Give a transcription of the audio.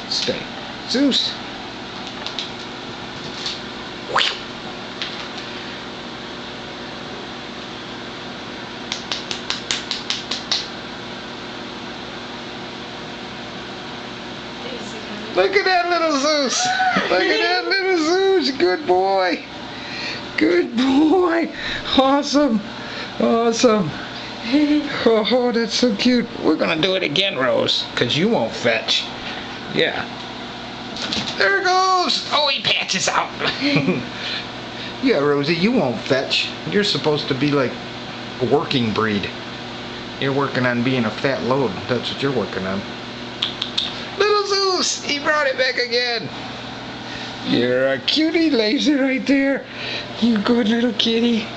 Stay. Zeus. Look at that little Zeus. Look at that little Zeus. Good boy. Good boy. Awesome. Awesome. Oh, that's so cute. We're going to do it again, Rose, because you won't fetch. Yeah. There it goes. Oh, he patches out. Yeah, Rosie, you won't fetch. You're supposed to be like a working breed. You're working on being a fat load. That's what you're working on. Little Zeus, he brought it back again. You're a cutie laser right there. You good little kitty.